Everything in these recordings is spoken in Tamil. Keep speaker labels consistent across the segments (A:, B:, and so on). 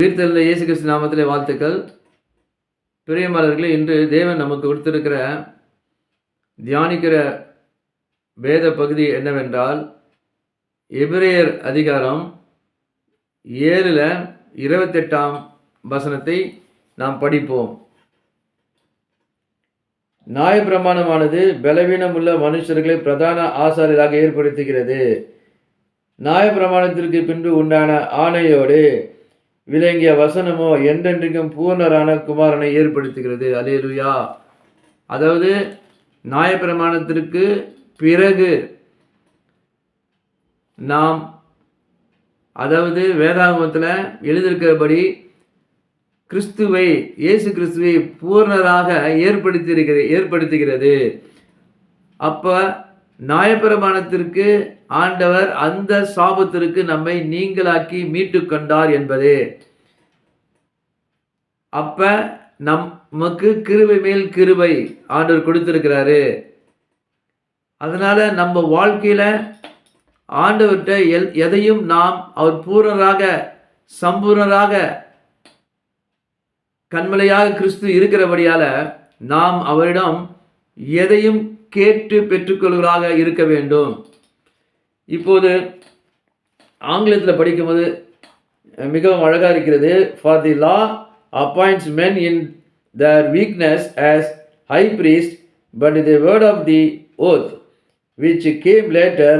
A: உயிர்த்தெழுந்த இயேசு கிறிஸ்து நாமத்திலே வாழ்த்துக்கள். பிரியமானவர்களே, இன்று தேவன் நமக்கு கொடுத்திருக்கிற தியானிக்கிற வேத பகுதி என்னவென்றால், எபிரேயர் அதிகாரம் 7:28 வசனத்தை நாம் படிப்போம். நியாயப்பிரமாணமானது பலவீனமுள்ள மனுஷர்களை பிரதான ஆசாரியராக ஏற்படுத்துகிறது. நியாயப்பிரமாணத்திற்கு பின்பு உண்டான ஆணையோடு விளங்கிய வசனமோ என்றென்றைக்கும் பூர்ணரான குமாரனை ஏற்படுத்துகிறது. அல்லேலூயா. அதாவது நியாயப்பிரமாணத்திற்கு பிறகு நாம் வேதாகமத்தில் எழுதியிருக்கிறபடி இயேசு கிறிஸ்துவை பூர்ணராக ஏற்படுத்துகிறது. அப்ப நியாயப்பிரமாணத்திற்கு ஆண்டவர் அந்த சாபத்திற்கு நம்மை நீங்களாக்கி மீட்டு கொண்டார் என்பதே. அப்ப நமக்கு கிருபை மேல் கிருபை ஆண்டவர் கொடுத்திருக்கிறாரு. அதனால நம்ம வாழ்க்கையில ஆண்டவர்கிட்ட எதையும் நாம் அவர் பூர்ணராக சம்பூர்ணராக கண்மலையாக கிறிஸ்து இருக்கிறபடியால நாம் அவரிடம் எதையும் கேட்டு பெற்றுக்கொள்வதாக இருக்க வேண்டும். இப்போது ஆங்கிலத்தில் படிக்கும்போது மிகவும் அழகாக இருக்கிறது. For the law appoints men in their weakness as high priest, but the word of the oath, which came later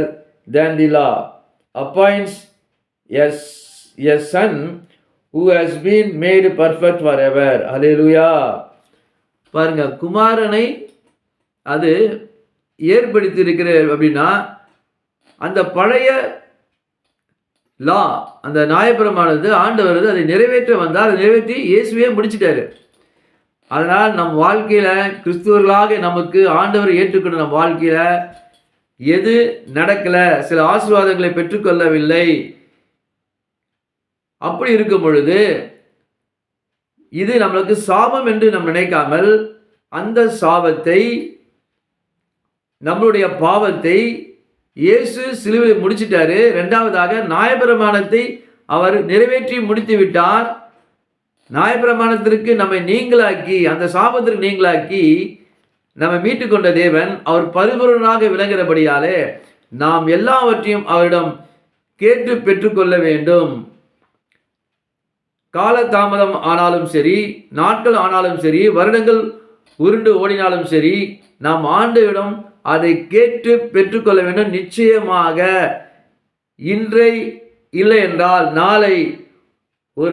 A: than the law, appoints a son who has been made perfect forever. Hallelujah. பாருங்க, குமாரனை அது ஏற்படுத்தி இருக்கிற அப்படின்னா, அந்த பழைய லா, அந்த நியாயப்பிரமானது ஆண்டவர் அதை நிறைவேற்ற வந்தார். அதை நிறைவேற்றி இயேசுவே முடிச்சிட்டாரு. அதனால் நம் வாழ்க்கையில கிறிஸ்துவர்களாக நமக்கு ஆண்டவர் ஏற்றுக்கொண்ட நம் வாழ்க்கையில எது நடக்கல, சில ஆசீர்வாதங்களை பெற்றுக்கொள்ளவில்லை, அப்படி இருக்கும் பொழுது இது நம்மளுக்கு சாபம் என்று நாம் நினைக்காமல் அந்த சாபத்தை, நம்மளுடைய பாவத்தை இயேசு சிலுவையில் முடிச்சிட்டாரு. இரண்டாவதாக நியாயப்பிரமாணத்தை அவர் நிறைவேற்றி முடித்து விட்டார். நியாயப்பிரமாணத்திற்கு நம்மை நீங்களாக்கி, அந்த சாபத்திற்கு நீங்களாக்கி நம்மை மீட்டு கொண்ட தேவன் அவர் பரிபூரணராக விளங்குகிறபடியாலே நாம் எல்லாவற்றையும் அவரிடம் கேட்டு பெற்றுக்கொள்ள வேண்டும். காலதாமதம் ஆனாலும் சரி, நாட்கள் ஆனாலும் சரி, வருடங்கள் உருண்டு ஓடினாலும் சரி, நாம் ஆண்டவரிடம் அதை கேட்டு பெற்றுக்கொள்ள வேண்டும். நிச்சயமாக இன்றை இல்லை என்றால் நாளை